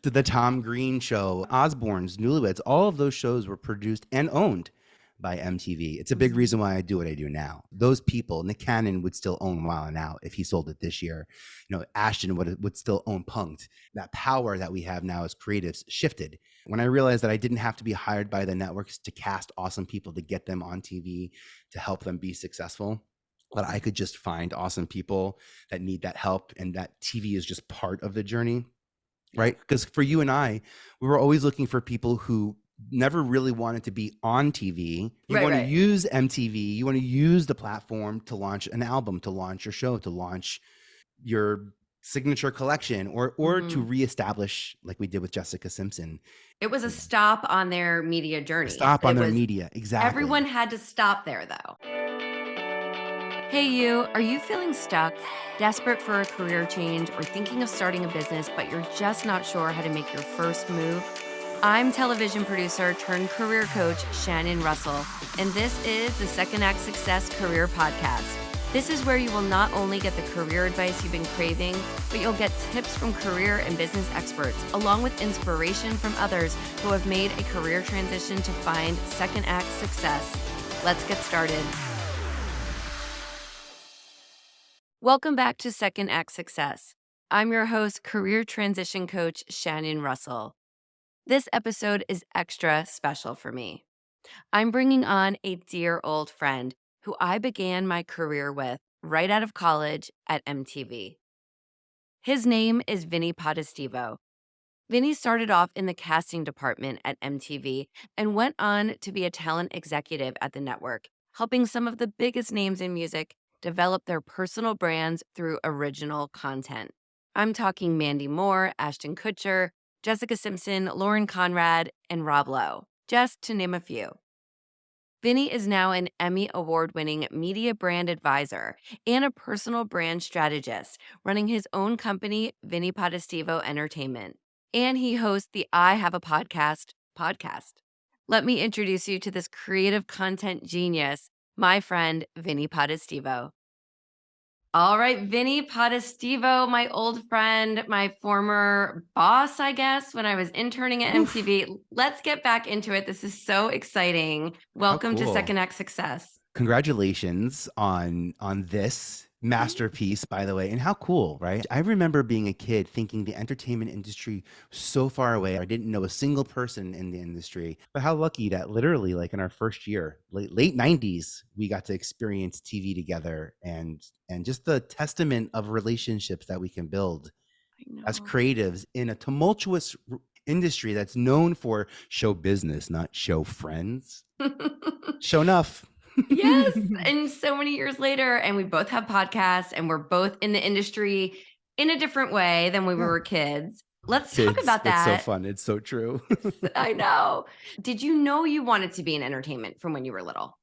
The Tom Green Show, Osbourne's, Newlyweds, all of those shows were produced and owned by MTV. It's a big reason why I do what I do now. Those people, Nick Cannon would still own Wild 'N Out if he sold it this year. Ashton would still own Punk'd. That power that we have now as creatives shifted. When I realized that I didn't have to be hired by the networks to cast awesome people to get them on TV to help them be successful, but I could just find awesome people that need that help, and that TV is just part of the journey. Right? Because for you and I, we were always looking for people who never really wanted to be on TV. You want to use MTV, you want to use the platform to launch an album, to launch your show, to launch your signature collection, or to reestablish, like we did with Jessica Simpson. It was a stop on their media journey. Media, exactly. Everyone had to stop there, though. Hey you, are you feeling stuck, desperate for a career change, or thinking of starting a business, but you're just not sure how to make your first move? I'm television producer turned career coach Shannon Russell, and this is the Second Act Success Career Podcast. This is where you will not only get the career advice you've been craving, but you'll get tips from career and business experts, along with inspiration from others who have made a career transition to find second act success. Let's get started. Welcome back to Second Act Success. I'm your host, career transition coach Shannon Russell. This episode is extra special for me. I'm bringing on a dear old friend who I began my career with right out of college at MTV. His name is Vinnie Potestivo. Vinnie started off in the casting department at MTV and went on to be a talent executive at the network, helping some of the biggest names in music develop their personal brands through original content. I'm talking Mandy Moore, Ashton Kutcher, Jessica Simpson, Lauren Conrad, and Rob Lowe, just to name a few. Vinnie is now an Emmy Award-winning media brand advisor and a personal brand strategist, running his own company, Vinnie Potestivo Entertainment. And he hosts the I Have a podcast. Let me introduce you to this creative content genius, my friend, Vinnie Potestivo. All right, Vinnie Potestivo, my old friend, my former boss, I guess, when I was interning at MTV. Let's get back into it. This is so exciting. Welcome to Second Act Success. Congratulations on this masterpiece, by the way. And how cool, right? I remember being a kid thinking the entertainment industry was so far away. I didn't know a single person in the industry. But how lucky that literally, like in our first year, late 90s, we got to experience TV together, and just the testament of relationships that we can build as creatives in a tumultuous industry that's known for show business, not show friends. Show enough. Yes. And so many years later, and we both have podcasts, and we're both in the industry in a different way than when we were kids. Let's talk about that. It's so fun. It's so true. I know. Did you know you wanted to be in entertainment from when you were little?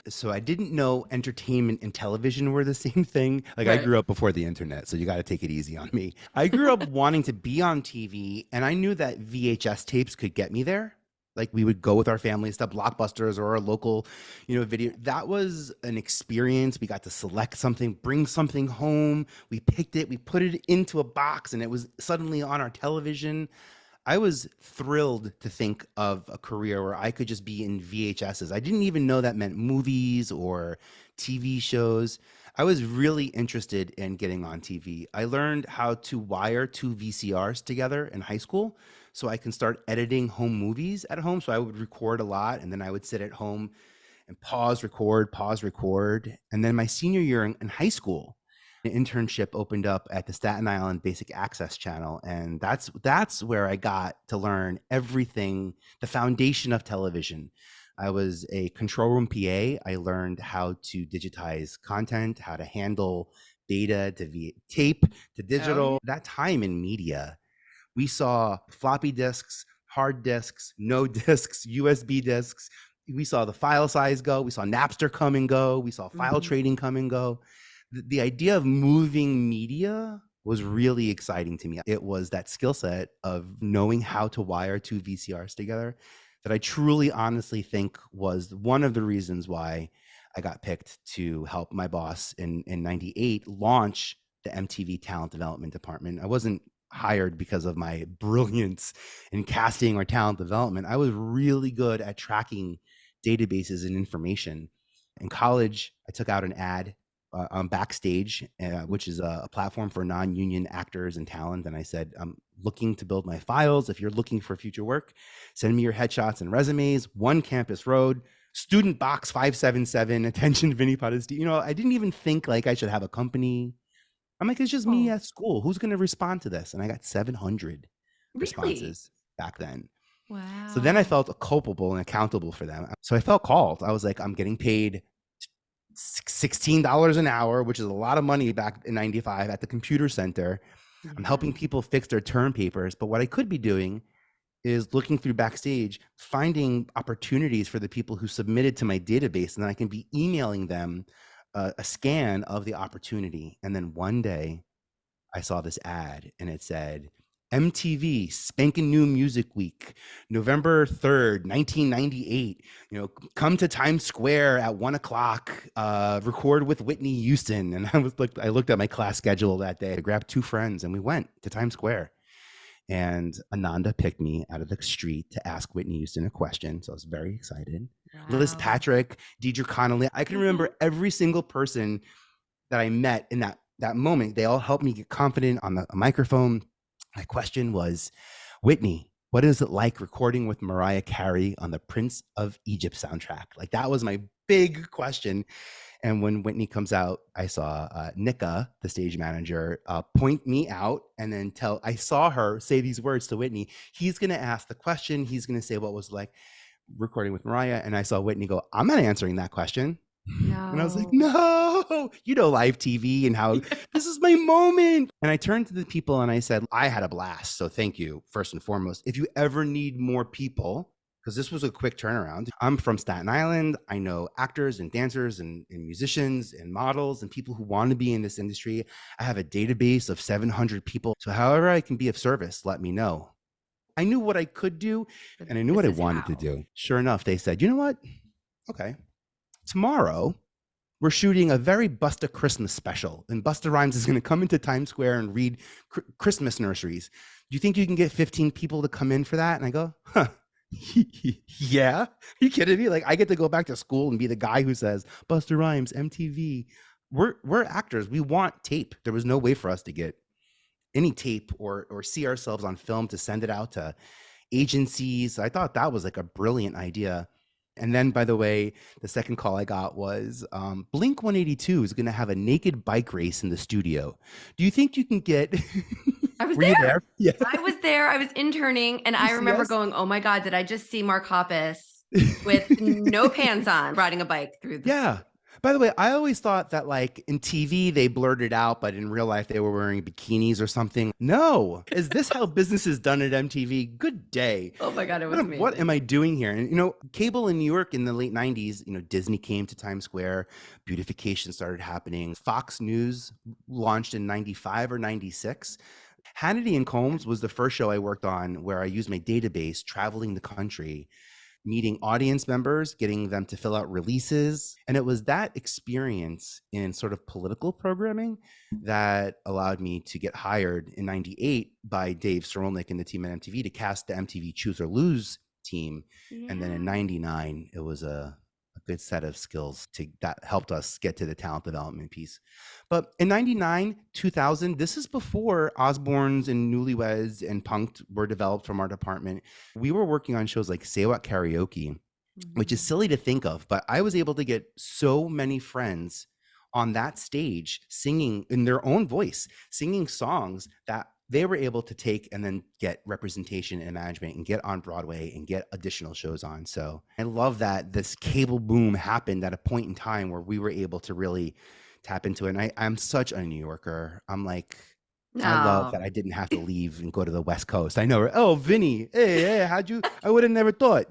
So I didn't know entertainment and television were the same thing. Like I grew up before the internet, so you got to take it easy on me. I grew up wanting to be on TV, and I knew that VHS tapes could get me there. Like we would go with our families to Blockbusters or a local, video. That was an experience. We got to select something, bring something home. We picked it, we put it into a box, and it was suddenly on our television. I was thrilled to think of a career where I could just be in VHSs. I didn't even know that meant movies or TV shows. I was really interested in getting on TV. I learned how to wire two VCRs together in high school so I can start editing home movies at home. So I would record a lot, and then I would sit at home and pause, record. And then my senior year in high school, an internship opened up at the Staten Island Basic Access Channel. And that's where I got to learn everything, the foundation of television. I was a control room PA. I learned how to digitize content, how to handle data to tape to digital. That time in media, we saw floppy disks, hard disks, no disks, USB disks. We saw the file size go. We saw Napster come and go. We saw file trading come and go. The idea of moving media was really exciting to me. It was that skill set of knowing how to wire two VCRs together that I truly, honestly think was one of the reasons why I got picked to help my boss in 98 launch the MTV Talent Development Department. hired because of my brilliance in casting or talent development. I was really good at tracking databases and information. In college, I took out an ad on Backstage, which is a platform for non-union actors and talent. And I said, I'm looking to build my files. If you're looking for future work, send me your headshots and resumes. 1 Campus Road, Student Box 577, attention, Vinnie Potestivo. I didn't even think like I should have a company. I'm like, it's just me Oh, at school. Who's going to respond to this? And I got 700 really? responses back then. So then I Wow. felt culpable and accountable for them. So I felt called. I was like, I'm getting paid $16 an hour, which is a lot of money back in 95 at the computer center. I'm Yeah. helping people fix their term papers. But what I could be doing is looking through Backstage, finding opportunities for the people who submitted to my database, and then I can be emailing them a scan of the opportunity. And then one day I saw this ad and it said, MTV Spankin' New Music Week, November 3rd, 1998. Come to Times Square at 1:00, record with Whitney Houston. And I looked at my class schedule that day. I grabbed 2 friends and we went to Times Square. And Ananda picked me out of the street to ask Whitney Houston a question. So I was very excited. Liz Wow. Patrick, Deidre Connolly. I can remember every single person that I met in that moment. They all helped me get confident on the microphone. My question was, Whitney, what is it like recording with Mariah Carey on the Prince of Egypt soundtrack? Like, that was my big question. And when Whitney comes out, I saw Nika, the stage manager, point me out and then I saw her say these words to Whitney. He's going to ask the question. He's going to say what was like recording with Mariah. And I saw Whitney go, I'm not answering that question. And I was like, No. no, live TV and how this is my moment. And I turned to the people and I said, I had a blast. So thank you, first and foremost. If you ever need more people, because this was a quick turnaround. I'm from Staten Island. I know actors and dancers and musicians and models and people who want to be in this industry. I have a database of 700 people. So however I can be of service, let me know. I knew what I could do and I knew what This I is wanted to how. do. Sure enough, they said, you know what? Okay. Tomorrow, we're shooting a very Busta Christmas special. And Busta Rhymes is going to come into Times Square and read Christmas nurseries. Do you think you can get 15 people to come in for that? And I go, huh. Yeah, are you kidding me? Like, I get to go back to school and be the guy who says Busta Rhymes, MTV. We're actors. We want tape. There was no way for us to get any tape or see ourselves on film to send it out to agencies. I thought that was like a brilliant idea. And then, by the way, the second call I got was Blink 182 is going to have a naked bike race in the studio. Do you think you can get? I was Were you there. there? Yeah. I was there. I was interning, and You I see remember us? going, "Oh my God, did I just see Mark Hoppus with no pants on riding a bike through the Yeah. By the way, I always thought that like in TV they blurred it out, but in real life they were wearing bikinis or something. No. Is this how business is done at MTV? Good day. Oh my God, it was What am amazing. I doing here? And cable in New York in the late 90s, Disney came to Times Square, beautification started happening. Fox News launched in 95 or 96. Hannity and Combs was the first show I worked on where I used my database traveling the country, meeting audience members, getting them to fill out releases. And it was that experience in sort of political programming that allowed me to get hired in 98 by Dave Cerolnik and the team at MTV to cast the MTV Choose or Lose team. And then in Yeah. 99, it was a good set of skills that helped us get to the talent development piece. But in 99, 2000, this is before Osbournes and Newlyweds and Punk'd were developed from our department. We were working on shows like Say What Karaoke, which is Mhm. silly to think of, but I was able to get so many friends on that stage singing in their own voice, singing songs that they were able to take and then get representation and management and get on Broadway and get additional shows on. So I love that this cable boom happened at a point in time where we were able to really tap into it. And I'm such a New Yorker. I'm like, I love No. that I didn't have to leave and go to the West Coast. I know, oh, Vinnie, hey, I would have never thought.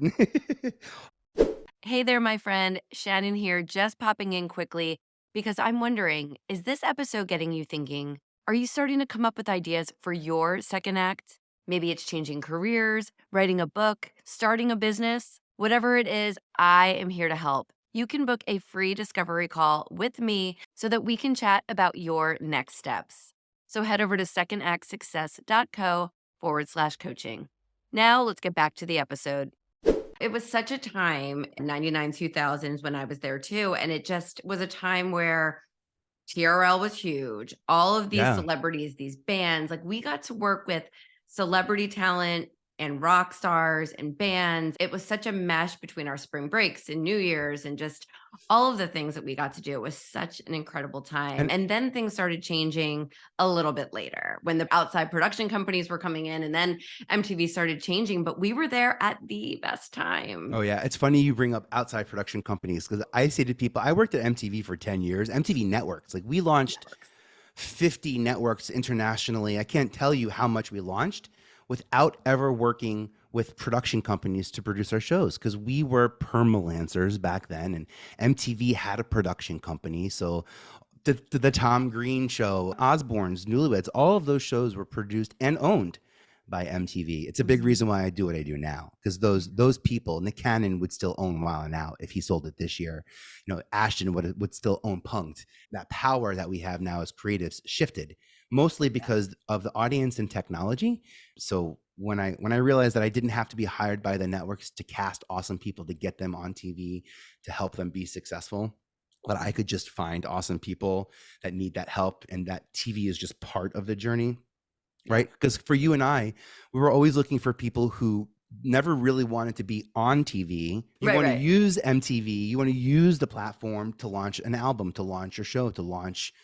Hey there, my friend. Shannon here, just popping in quickly because I'm wondering, is this episode getting you thinking? Are you starting to come up with ideas for your second act? Maybe it's changing careers, writing a book, starting a business. Whatever it is, I am here to help. You can book a free discovery call with me so that we can chat about your next steps. So head over to secondactsuccess.co/coaching. Now let's get back to the episode. It was such a time, 99, 2000s, when I was there too. And it just was a time where TRL was huge. All of these Yeah. celebrities, these bands, like we got to work with celebrity talent and rock stars and bands. It was such a mesh between our spring breaks and New Year's and just all of the things that we got to do. It was such an incredible time. And And then things started changing a little bit later when the outside production companies were coming in and then MTV started changing, but we were there at the best time. oh yeah, it's funny you bring up outside production companies because I say to people, I worked at MTV for 10 years, MTV Networks. Like we launched 50 networks internationally. I can't tell you how much we launched without ever working with production companies to produce our shows because we were permalancers back then and MTV had a production company. So the Tom Green Show, Osbourne's, Newlyweds, all of those shows were produced and owned by MTV. It's a big reason why I do what I do now because those people, Nick Cannon would still own Wild 'N Out if he sold it this year. You know, Ashton would still own Punk'd. That power that we have now as creatives shifted mostly because of the audience and technology. So when I realized that I didn't have to be hired by the networks to cast awesome people to get them on TV to help them be successful, but I could just find awesome people that need that help and that TV is just part of the journey. Right? Because for you and I, we were always looking for people who never really wanted to be on TV. You want to use MTV, you want to use the platform to launch an album, to launch your show, to launch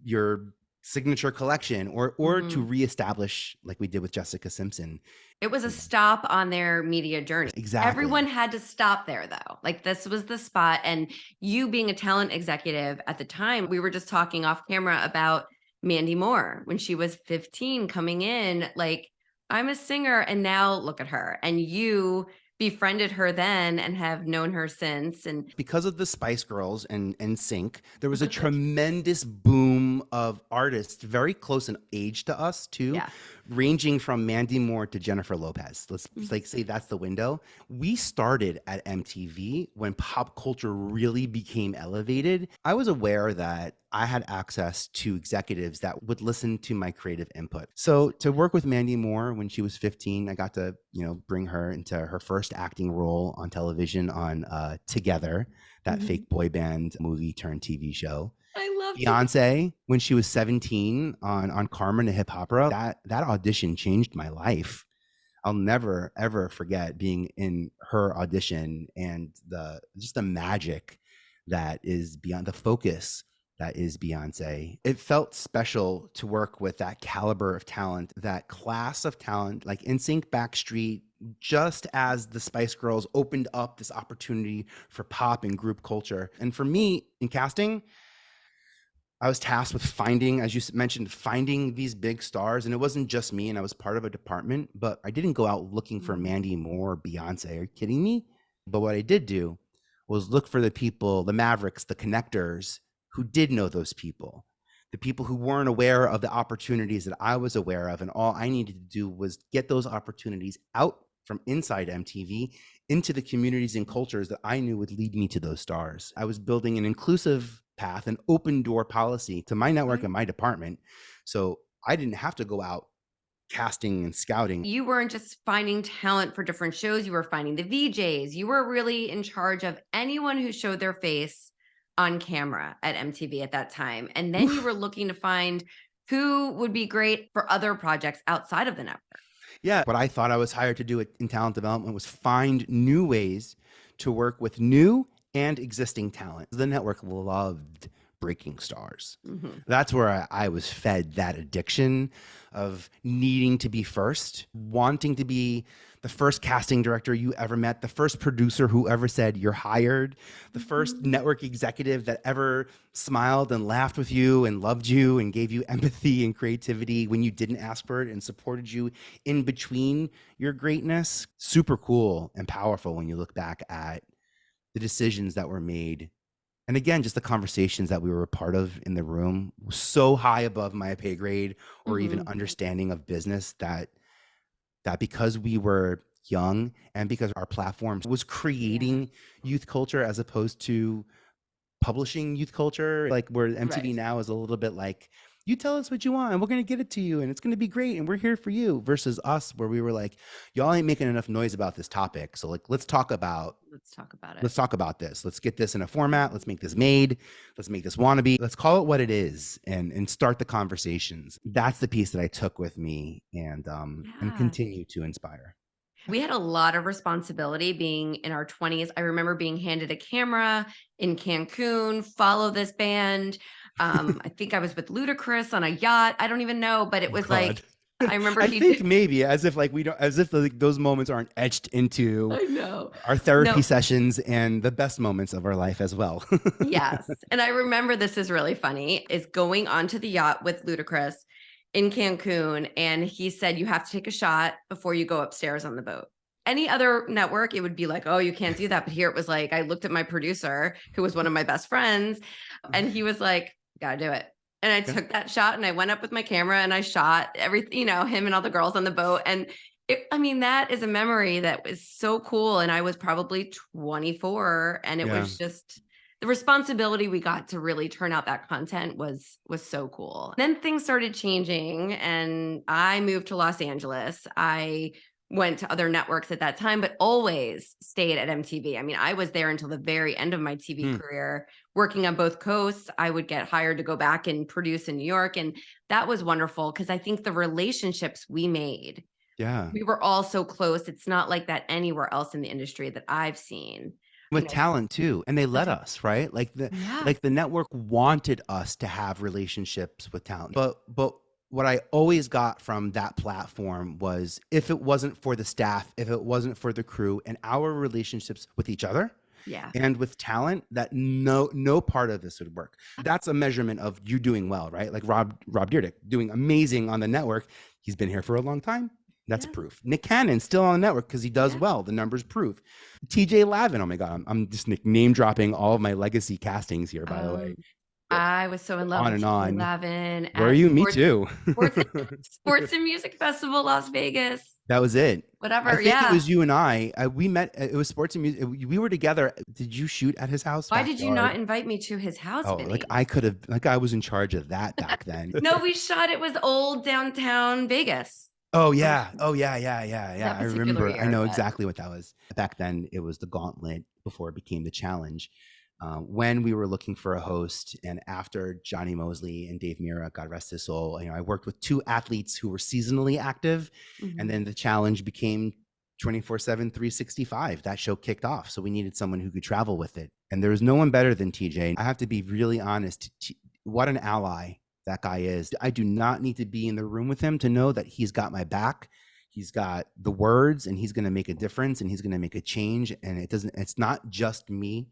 your signature collection or to reestablish like we did with Jessica Simpson. It was a stop on their media journey. Exactly. Everyone had to stop there though. Like this was the spot. And you being a talent executive at the time, we were just talking off camera about Mandy Moore when she was 15 coming in, like, I'm a singer and now look at her. And you befriended her then and have known her since. And because of the Spice Girls and Sync, there was a tremendous boom of artists very close in age to us too, ranging from Mandy Moore to Jennifer Lopez. Let's like say that's the window. We started at MTV when pop culture really became elevated. I was aware that I had access to executives that would listen to my creative input. So to work with Mandy Moore when she was 15, I got to, bring her into her first acting role on television on Together, that fake boy band movie turned TV show. I love Beyonce when she was 17 on Carmen, a hip opera. That audition changed my life. I'll never ever forget being in her audition and the magic that is beyond the focus that is Beyonce. It felt special to work with that caliber of talent, that class of talent, like NSYNC, Backstreet, just as the Spice Girls opened up this opportunity for pop and group culture. And for me in casting, I was tasked with finding, as you mentioned, finding these big stars. And it wasn't just me, and I was part of a department, but I didn't go out looking for Mandy Moore or Beyonce. Are you kidding me? But what I did do was look for the people, the mavericks, the connectors who did know those people, the people who weren't aware of the opportunities that I was aware of. And all I needed to do was get those opportunities out from inside MTV into the communities and cultures that I knew would lead me to those stars. I was building an inclusive path, an open door policy to my network and my department. So I didn't have to go out casting and scouting. You weren't just finding talent for different shows. You were finding the VJs. You were really in charge of anyone who showed their face on camera at MTV at that time. And then you were looking to find who would be great for other projects outside of the network. Yeah. What I thought I was hired to do in talent development was find new ways to work with new and existing talent. The network loved breaking stars. That's where I was fed that addiction of needing to be first, wanting to be the first casting director you ever met, the first producer who ever said you're hired, the first network executive that ever smiled and laughed with you and loved you and gave you empathy and creativity when you didn't ask for it and supported you in between your greatness. Super cool and powerful when you look back at the decisions that were made. And again, just the conversations that we were a part of in the room was so high above my pay grade or even understanding of business that because we were young and because our platform was creating youth culture as opposed to publishing youth culture, like where MTV now is a little bit like, you tell us what you want and we're going to get it to you and it's going to be great and we're here for you, versus us where we were like, y'all ain't making enough noise about this topic. So like, let's talk about it. Let's talk about this. Let's get this in a format. Let's make this made. Let's make this wannabe. Let's call it what it is and start the conversations. That's the piece that I took with me and continue to inspire. We had a lot of responsibility being in our 20s. I remember being handed a camera in Cancun, follow this band. I think I was with Ludacris on a yacht. I don't even know, but it was like, I remember I think maybe as if like we don't, as if like those moments aren't etched into our therapy sessions and the best moments of our life as well. Yes. And I remember, this is really funny, is going onto the yacht with Ludacris in Cancun. And he said, you have to take a shot before you go upstairs on the boat. Any other network, it would be like, oh, you can't do that. But here it was like, I looked at my producer, who was one of my best friends, and he was like, gotta do it. And I took that shot and I went up with my camera and I shot everything, him and all the girls on the boat. And that is a memory that was so cool. And I was probably 24, and it was just the responsibility we got to really turn out that content was so cool. Then things started changing and I moved to Los Angeles. I went to other networks at that time, but always stayed at MTV. I mean, I was there until the very end of my TV career, working on both coasts. I would get hired to go back and produce in New York. And that was wonderful because I think the relationships we made, we were all so close. It's not like that anywhere else in the industry that I've seen. With talent too. And they let us, right? Like the network wanted us to have relationships with talent. But what I always got from that platform was, if it wasn't for the staff, if it wasn't for the crew and our relationships with each other and with talent, that no part of this would work. That's a measurement of you doing well, right? Like Rob Dyrdek doing amazing on the network. He's been here for a long time. That's proof. Nick Cannon's still on the network because he does well. The numbers prove. TJ Lavin. Oh my God. I'm just name dropping all of my legacy castings here, by the way. I was so in love with Lavin. Were you? Me too. Sports and Music Festival, Las Vegas. That was it. Whatever. I think it was you and I. We met. It was Sports and Music. We were together. Did you shoot at his house? Why did you not invite me to his house? Oh, Vinnie? like I could have. Like I was in charge of that back then. No, we shot. It was old downtown Vegas. Oh yeah. I remember. I know exactly what that was. Back then, it was the Gauntlet before it became the Challenge. When we were looking for a host, and after Johnny Mosley and Dave Mira, God rest his soul, I worked with two athletes who were seasonally active, and then the Challenge became 24/7, 365. That show kicked off, so we needed someone who could travel with it, and there was no one better than TJ. I have to be really honest. What an ally that guy is. I do not need to be in the room with him to know that he's got my back. He's got the words, and he's going to make a difference, and he's going to make a change. And it's not just me.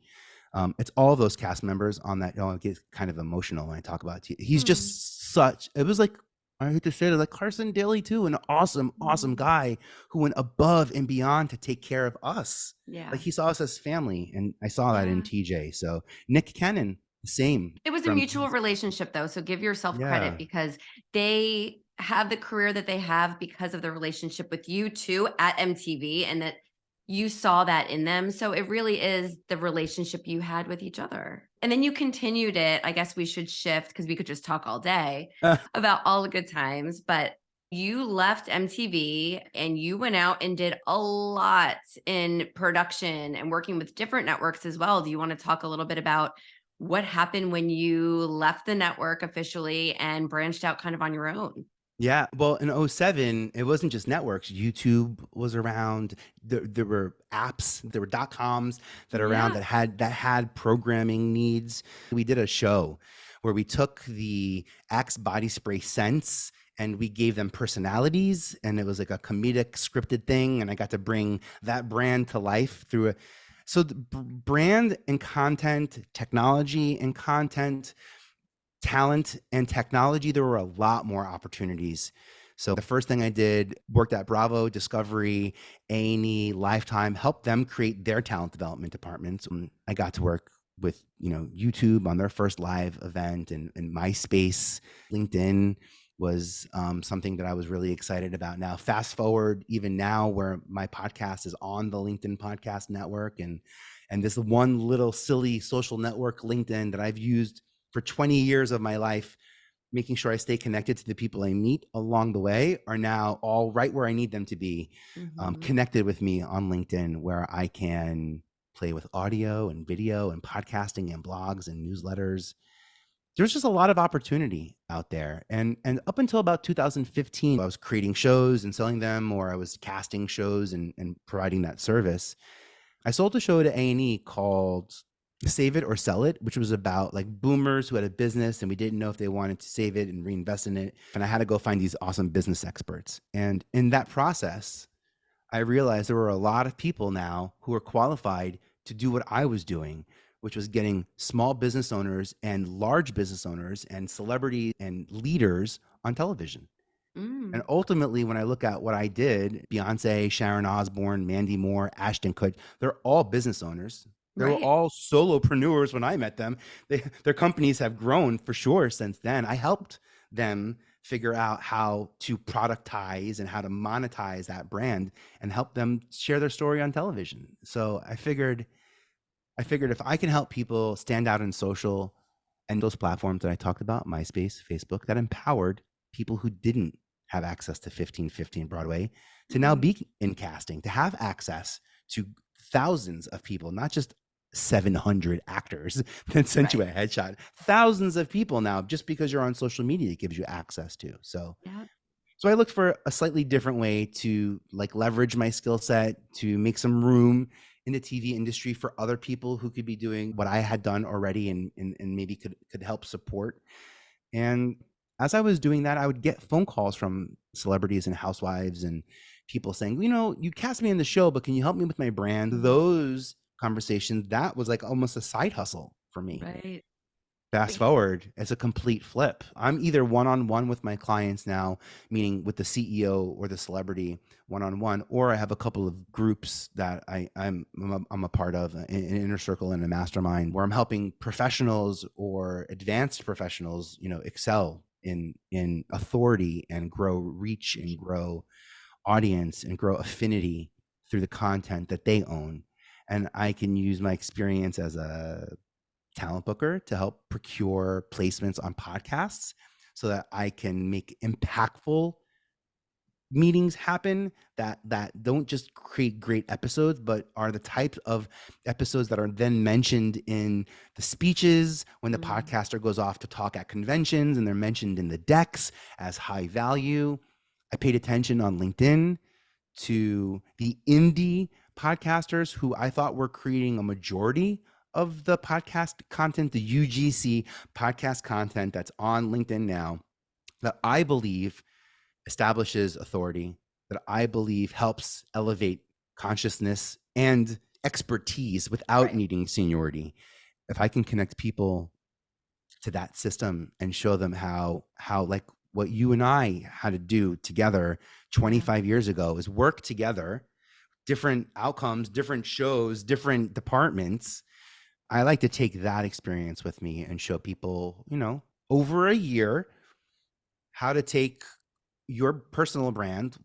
It's all those cast members on that. I get kind of emotional when I talk about it. He's just it was like, I hate to say it, like Carson Daly too, an awesome guy who went above and beyond to take care of us. Yeah. Like he saw us as family, and I saw that in TJ. So Nick Cannon, same. It was a mutual relationship though. So give yourself credit, because they have the career that they have because of the relationship with you too at MTV, and that you saw that in them. So it really is the relationship you had with each other. And then you continued it. I guess we should shift, because we could just talk all day about all the good times. But you left MTV and you went out and did a lot in production and working with different networks as well. Do you want to talk a little bit about what happened when you left the network officially and branched out kind of on your own? Yeah. Well, in 2007, it wasn't just networks. YouTube was around. There were apps, there were .coms that are around that had programming needs. We did a show where we took the Axe body spray scents and we gave them personalities, and it was like a comedic scripted thing. And I got to bring that brand to life through so the brand and content, technology and content, talent and technology, there were a lot more opportunities. So the first thing I did, worked at Bravo, Discovery, A&E, Lifetime, helped them create their talent development departments. And I got to work with, YouTube on their first live event, and MySpace. LinkedIn was something that I was really excited about. Now, fast forward even now, where my podcast is on the LinkedIn Podcast Network, and this one little silly social network, LinkedIn, that I've used for 20 years of my life, making sure I stay connected to the people I meet along the way are now all right where I need them to be, Mhm. connected with me on LinkedIn, where I can play with audio and video and podcasting and blogs and newsletters. There's just a lot of opportunity out there. And up until about 2015, I was creating shows and selling them, or I was casting shows and providing that service. I sold a show to A&E called Save It or Sell It, which was about like boomers who had a business and we didn't know if they wanted to save it and reinvest in it. And I had to go find these awesome business experts. And in that process, I realized there were a lot of people now who are qualified to do what I was doing, which was getting small business owners and large business owners and celebrities and leaders on television. And Mm. ultimately, when I look at what I did, Beyonce, Sharon Osbourne, Mandy Moore, Ashton Kutcher, they're all business owners. They were Right. all solopreneurs when I met them. Their companies have grown for sure since then. I helped them figure out how to productize and how to monetize that brand and help them share their story on television. So I figured if I can help people stand out in social and those platforms that I talked about, MySpace, Facebook, that empowered people who didn't have access to 1515 Broadway to now Mhm. be in casting, to have access to thousands of people, not just 700 actors that sent you Right. a headshot. Thousands of people now, just because you're on social media, it gives you access to. Yep. So I looked for a slightly different way to like leverage my skill set to make some room in the TV industry for other people who could be doing what I had done already and maybe could help support. And as I was doing that, I would get phone calls from celebrities and housewives and people saying, you cast me in the show, but can you help me with my brand? Mhm. Those conversations, that was like almost a side hustle for me. Right. Fast forward, it's a complete flip. I'm either one-on-one with my clients now, meaning with the CEO or the celebrity one-on-one, or I have a couple of groups that I'm a part of, an inner circle and a mastermind, where I'm helping professionals or advanced professionals, excel in authority and grow reach and grow audience and grow affinity through the content that they own. And I can use my experience as a talent booker to help procure placements on podcasts so that I can make impactful meetings happen that don't just create great episodes, but are the types of episodes that are then mentioned in the speeches when the Mm. podcaster goes off to talk at conventions, and they're mentioned in the decks as high value. I paid attention on LinkedIn to the indie podcasters who I thought were creating a majority of the podcast content, the UGC podcast content that's on LinkedIn now, that I believe establishes authority, that I believe helps elevate consciousness and expertise without Right. needing seniority. If I can connect people to that system and show them how like what you and I had to do together Yeah. 25 years ago is work together, different outcomes, different shows, different departments. I like to take that experience with me and show people, over a year how to take your personal brand,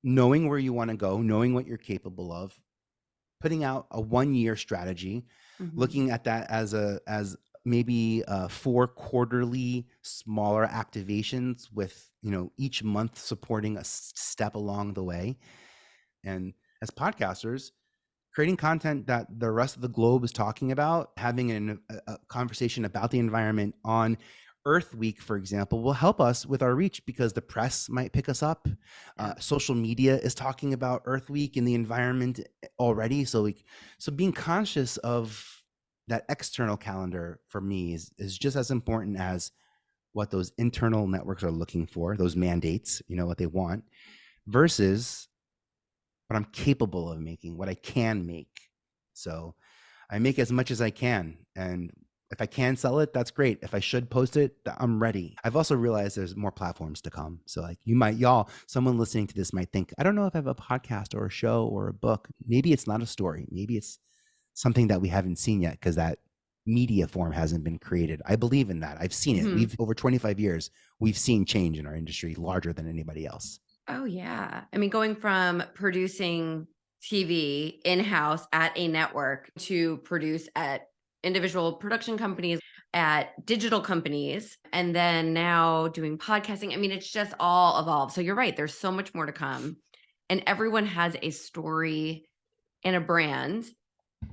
knowing where you want to go, knowing what you're capable of, putting out a 1-year strategy, Mhm. looking at that as maybe 4 quarterly smaller activations with each month supporting a step along the way. And as podcasters, creating content that the rest of the globe is talking about, having a conversation about the environment on Earth Week, for example, will help us with our reach because the press might pick us up. Yep. Social media is talking about Earth Week and the environment already. So being conscious of that external calendar for me is just as important as what those internal networks are looking for, those mandates, what they want, versus what I'm capable of making, what I can make. So I make as much as I can. And if I can sell it, that's great. If I should post it, I'm ready. I've also realized there's more platforms to come. So like someone listening to this might think, I don't know if I have a podcast or a show or a book. Maybe it's not a story. Maybe it's something that we haven't seen yet because that media form hasn't been created. I believe in that. I've seen it. Mhm. We've over 25 years, we've seen change in our industry larger than anybody else. Oh, yeah. I mean, going from producing TV in-house at a network to produce at individual production companies, at digital companies and then now doing podcasting. I mean, it's just all evolved. So you're right. There's so much more to come. And everyone has a story and a brand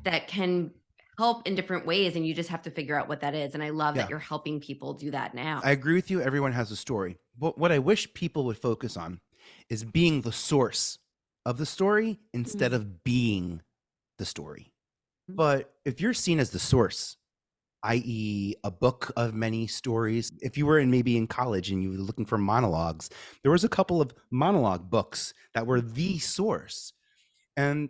that can help in different ways. And you just have to figure out what that is. And I love that Yeah. you're helping people do that now. I agree with you. Everyone has a story. But what I wish people would focus on is being the source of the story instead of being the story. But if you're seen as the source, i.e., a book of many stories, if you were maybe in college and you were looking for monologues, there was a couple of monologue books that were the source. And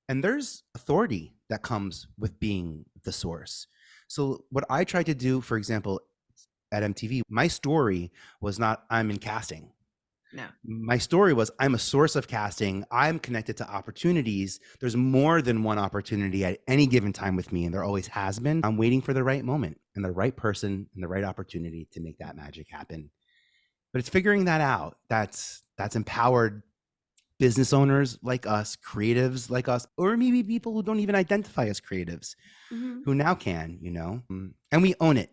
there's authority that comes with being the source. So what I tried to do, for example, at MTV, my story was not I'm in casting. No. My story was I'm a source of casting. I'm connected to opportunities. There's more than one opportunity at any given time with me, and there always has been. I'm waiting for the right moment and the right person and the right opportunity to make that magic happen. But it's figuring that out. That's empowered business owners like us, creatives like us, or maybe people who don't even identify as creatives, who now can, and we own it.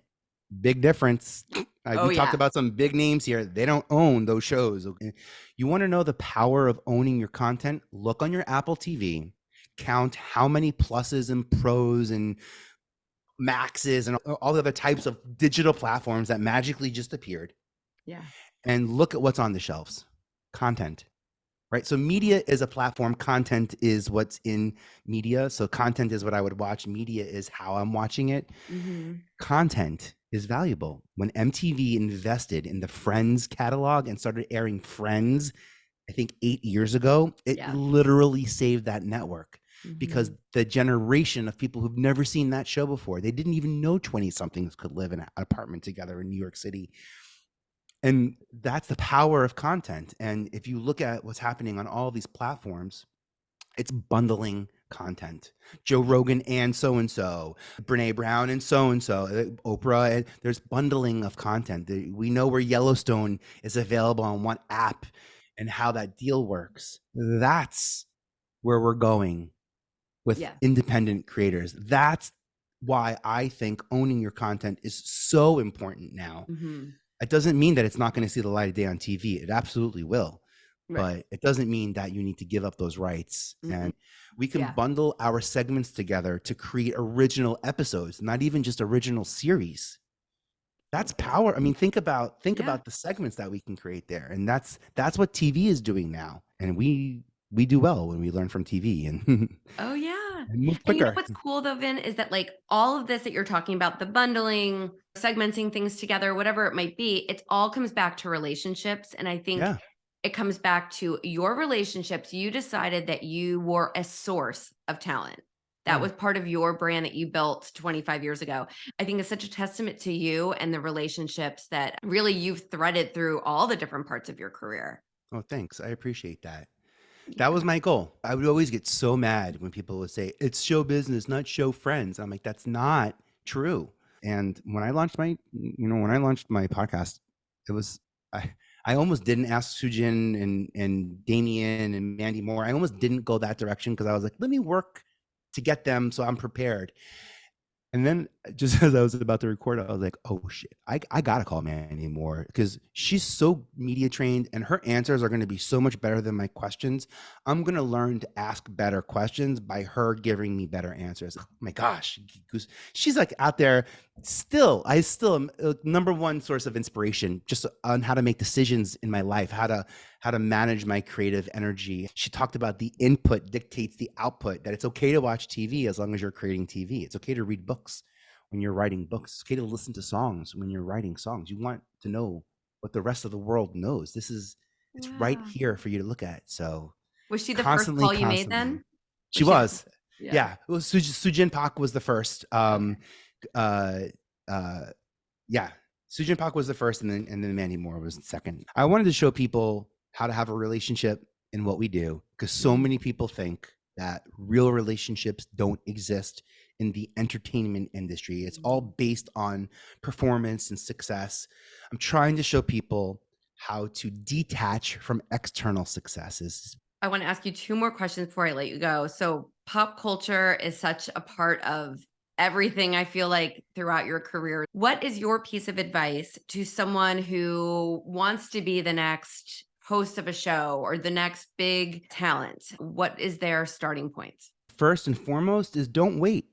Big difference. We talked about some big names here. They don't own those shows. Okay? You want to know the power of owning your content? Look on your Apple TV, count how many pluses and pros and maxes and all the other types of digital platforms that magically just appeared. Yeah. And look at what's on the shelves. Content. Right. So media is a platform. Content is what's in media. So content is what I would watch. Media is how I'm watching it. Content is valuable. When MTV invested in the Friends catalog and started airing Friends, I think 8 years ago, it literally saved that network because the generation of people who've never seen that show before, they didn't even know 20-somethings could live in an apartment together in New York City. And that's the power of content. And if you look at what's happening on all these platforms, it's bundling content. Joe Rogan and so-and-so, Brene Brown and so-and-so, Oprah, and there's bundling of content. We know where Yellowstone is available on one app and how that deal works. That's where we're going with independent creators. That's why I think owning your content is so important now. It doesn't mean that it's not going to see the light of day on TV. It absolutely will. But it doesn't mean that you need to give up those rights. And we can bundle our segments together to create original episodes, not even just original series. That's power. I mean, think about the segments that we can create there. And that's what TV is doing now. And we do well when we learn from TV and and move quicker. And you know what's cool though, Vin, is that like all of this that you're talking about, the bundling, segmenting things together, whatever it might be, it all comes back to relationships. And I think it comes back to your relationships. You decided that you were a source of talent. That was part of your brand that you built 25 years ago. I think it's such a testament to you and the relationships that really you've threaded through all the different parts of your career. Oh, thanks. I appreciate that. That was my goal. I would always get so mad when people would say, it's show business, not show friends. I'm like, that's not true. And when I launched my podcast, it was, I almost didn't ask Sujin and Damien and Mandy Moore. I almost didn't go that direction because I was like, let me work to get them so I'm prepared. And then just as I was about to record, I was like, oh shit, I got to call Mandy Moore because she's so media trained and her answers are going to be so much better than my questions. I'm going to learn to ask better questions by her giving me better answers. Oh my gosh, she's like out there still. I still am number one source of inspiration just on how to make decisions in my life, how to manage my creative energy. She talked about the input dictates the output, that it's okay to watch TV as long as you're creating TV. It's okay to read books when you're writing books. It's okay to listen to songs when you're writing songs. You want to know what the rest of the world knows. It's right here for you to look at. So was she the first call you made then? She was. Yeah. It was Sujin Pak was the first. Sujin Pak was the first, and then Mandy Moore was the second. I wanted to show people how to have a relationship in what we do, because so many people think that real relationships don't exist in the entertainment industry. It's all based on performance and success. I'm trying to show people how to detach from external successes. I want to ask you two more questions before I let you go. So pop culture is such a part of everything I feel like throughout your career. What is your piece of advice to someone who wants to be the next host of a show or the next big talent? What is their starting point? First and foremost is don't wait.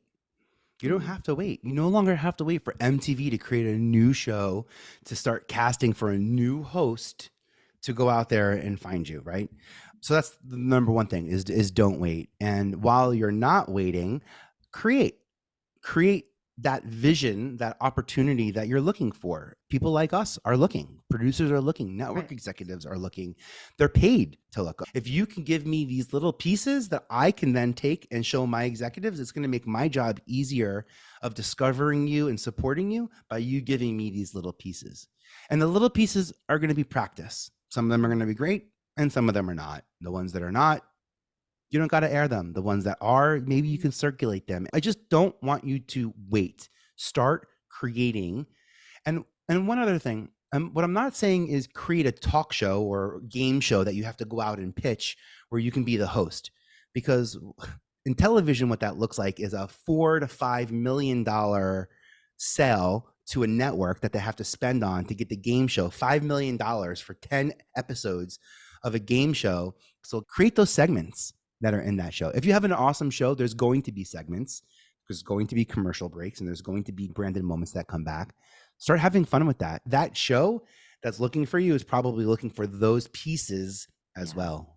You don't Mhm. have to wait. You no longer have to wait for MTV to create a new show, to start casting for a new host to go out there and find you, right? So that's the number one thing is don't wait. And while you're not waiting, create that vision, that opportunity that you're looking for. People like us are looking, producers are looking, network Right. executives are looking. They're paid to look. If you can give me these little pieces that I can then take and show my executives, it's going to make my job easier of discovering you and supporting you by you giving me these little pieces. And the little pieces are going to be practice. Some of them are going to be great and some of them are not. The ones that are not, you don't got to air them. The ones that are, maybe you can circulate them. I just don't want you to wait. Start creating. And one other thing, what I'm not saying is create a talk show or game show that you have to go out and pitch where you can be the host. Because in television, what that looks like is a $4 to $5 million sale to a network that they have to spend on to get the game show. $5 million for 10 episodes of a game show. So create those segments that are in that show. If you have an awesome show, there's going to be segments, there's going to be commercial breaks, and there's going to be branded moments that come back. Start having fun with that. That show that's looking for you is probably looking for those pieces as well.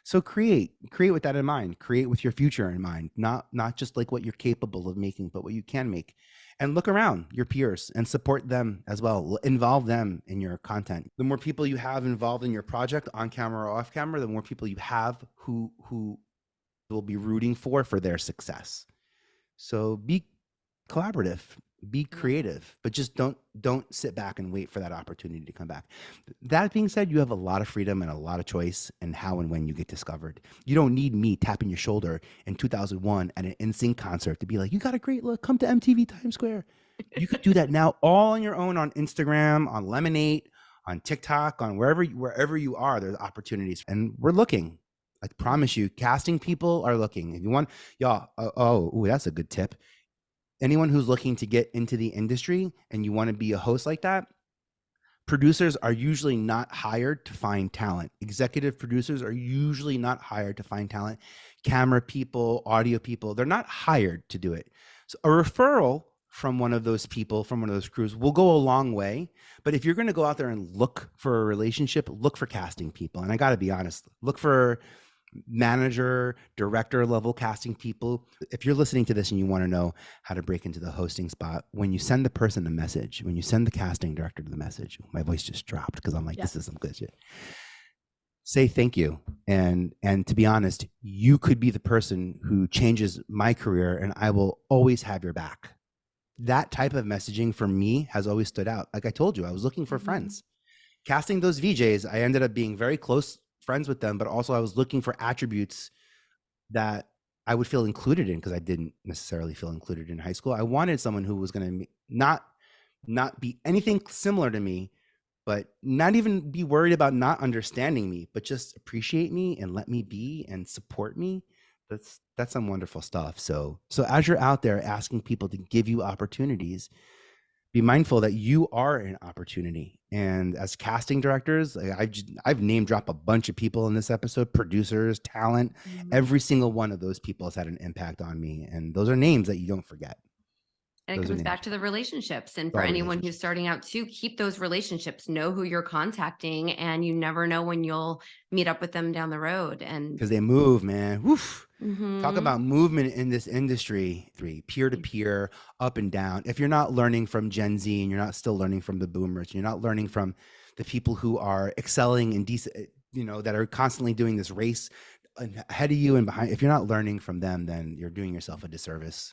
So create with that in mind. Create with your future in mind, not just like what you're capable of making, but what you can make. And look around your peers and support them as well. Involve them in your content. The more people you have involved in your project, on camera or off camera, the more people you have who will be rooting for their success. So be collaborative, be creative, but just don't sit back and wait for that opportunity to come back. That being said, you have a lot of freedom and a lot of choice in how and when you get discovered. You don't need me tapping your shoulder in 2001 at an NSYNC concert to be like, you got a great look, come to MTV Times Square. You could do that now all on your own on Instagram, on Lemonade, on TikTok, on wherever you are, there's opportunities. And we're looking. I promise you, casting people are looking. If you want, y'all, that's a good tip. Anyone who's looking to get into the industry and you want to be a host like that, producers are usually not hired to find talent. Executive producers are usually not hired to find talent. Camera people, audio people, they're not hired to do it. So a referral from one of those people, from one of those crews, will go a long way. But if you're going to go out there and look for a relationship, look for casting people. And I got to be honest, look for manager, director level casting people. If you're listening to this and you want to know how to break into the hosting spot, when you send the person a message, when you send the casting director the message, my voice just dropped because I'm like, this is some good shit. Say thank you. And to be honest, you could be the person who changes my career and I will always have your back. That type of messaging for me has always stood out. Like I told you, I was looking for friends. Casting those VJs, I ended up being very close friends with them, but also I was looking for attributes that I would feel included in because I didn't necessarily feel included in high school. I wanted someone who was going to not be anything similar to me, but not even be worried about not understanding me, but just appreciate me and let me be and support me. That's some wonderful stuff. So as you're out there asking people to give you opportunities, be mindful that you are an opportunity. And as casting directors, I've name dropped a bunch of people in this episode, producers, talent. Every single one of those people has had an impact on me. And those are names that you don't forget. And it comes back to the relationships. And for anyone who's starting out too, keep those relationships, know who you're contacting, and you never know when you'll meet up with them down the road. And because they move, man. Woof. Talk about movement in this industry, peer-to-peer, up and down. If you're not learning from Gen Z and you're not still learning from the boomers, you're not learning from the people who are excelling and that are constantly doing this race ahead of you and behind. If you're not learning from them, then you're doing yourself a disservice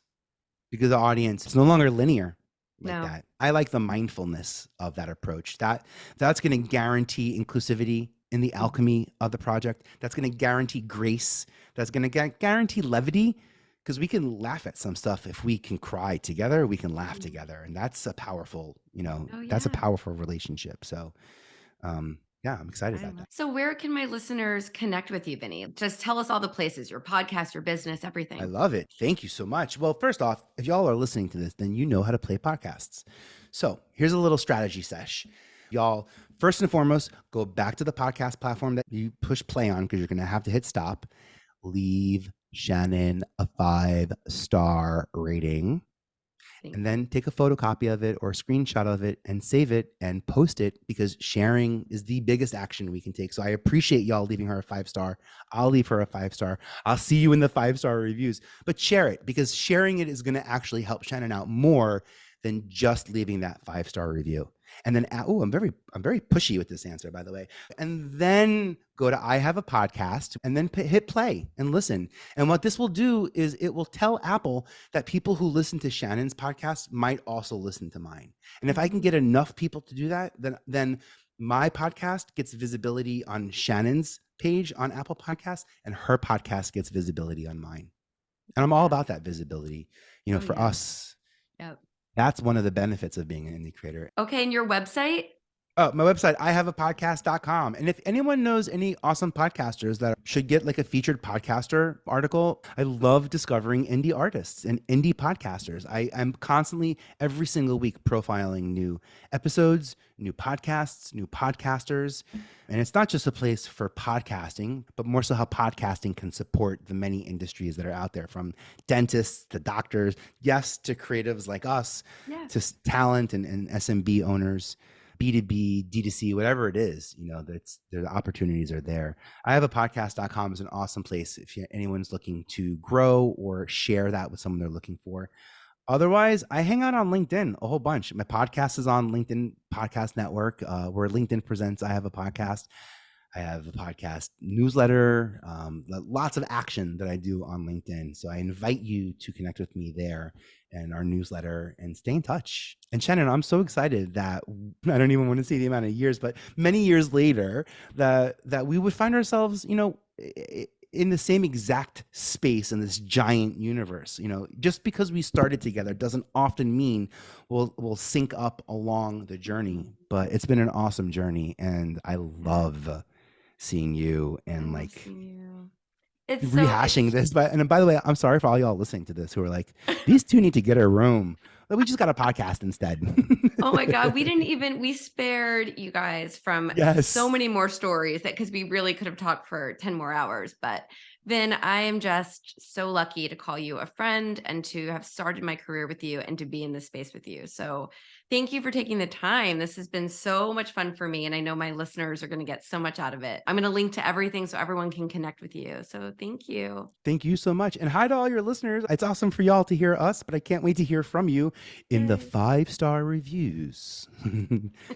because the audience is no longer linear that. I like the mindfulness of that approach. That's going to guarantee inclusivity in the alchemy of the project. That's going to guarantee grace. That's going to guarantee levity, because we can laugh at some stuff. If we can cry together, we can laugh together. And that's a powerful, that's a powerful relationship. So Yeah, I'm excited about that. So where can my listeners connect with you, Vinnie? Just tell us all the places, your podcast, your business, I everything. love it. Thank you so much. Well, first off, if y'all are listening to this, then you know how to play podcasts. So here's a little strategy sesh. Y'all, first and foremost, go back to the podcast platform that you push play on because you're going to have to hit stop. Leave Shannon a 5-star rating. And then take a photocopy of it or a screenshot of it and save it and post it, because sharing is the biggest action we can take. So I appreciate y'all leaving her a 5-star. I'll leave her a 5-star. I'll see you in the 5-star reviews, but share it, because sharing it is going to actually help Shannon out more than just leaving that 5-star review. And then, oh, I'm very pushy with this answer, by the way. And then go to I Have a Podcast and then hit play and listen. And what this will do is it will tell Apple that people who listen to Shannon's podcast might also listen to mine. And if I can get enough people to do that, then my podcast gets visibility on Shannon's page on Apple Podcasts, and her podcast gets visibility on mine. And I'm all about that visibility, for us. Yep. That's one of the benefits of being an indie creator. Okay, and your website? Oh, my website, ihaveapodcast.com. And if anyone knows any awesome podcasters that should get like a featured podcaster article, I love discovering indie artists and indie podcasters. I'm constantly, every single week, profiling new episodes, new podcasts, new podcasters. And it's not just a place for podcasting, but more so how podcasting can support the many industries that are out there, from dentists to doctors, yes, to creatives like us, to talent and SMB owners. B2B, D2C, whatever it is, the opportunities are there. ihaveapodcast.com is an awesome place if anyone's looking to grow or share that with someone they're looking for. Otherwise, I hang out on LinkedIn a whole bunch. My podcast is on LinkedIn Podcast Network, where LinkedIn presents I Have a Podcast. I have a podcast newsletter, lots of action that I do on LinkedIn. So I invite you to connect with me there and our newsletter and stay in touch. And Shannon, I'm so excited that I don't even want to say the amount of years, but many years later that we would find ourselves, in the same exact space in this giant universe. Just because we started together doesn't often mean we'll sync up along the journey, but it's been an awesome journey. And I love seeing you and it's rehashing this. And by the way, I'm sorry for all y'all listening to this who are like, these two need to get a room. We just got a podcast instead. Oh my God. We spared you guys from so many more stories because we really could have talked for 10 more hours. But Vin, I am just so lucky to call you a friend and to have started my career with you and to be in this space with you. So thank you for taking the time. This has been so much fun for me. And I know my listeners are going to get so much out of it. I'm going to link to everything so everyone can connect with you. So thank you. Thank you so much. And hi to all your listeners. It's awesome for y'all to hear us, but I can't wait to hear from you in the 5-star reviews.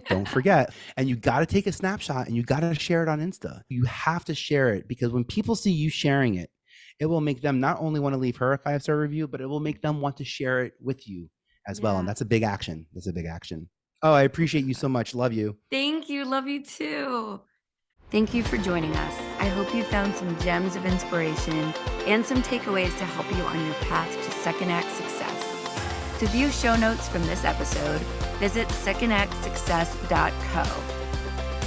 Don't forget. And you got to take a snapshot and you got to share it on Insta. You have to share it, because when people see you sharing it, it will make them not only want to leave her a 5-star review, but it will make them want to share it with you as well. And that's a big action. Oh, I appreciate you so much. Love you. Thank you. Love you too. Thank you for joining us. I hope you found some gems of inspiration and some takeaways to help you on your path to second act success. To view show notes from this episode, visit secondactsuccess.co.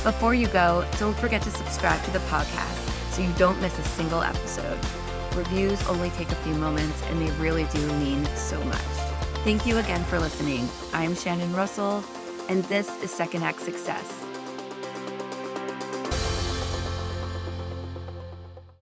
Before you go, don't forget to subscribe to the podcast so you don't miss a single episode. Reviews only take a few moments and they really do mean so much. Thank you again for listening. I'm Shannon Russell, and this is Second Act Success.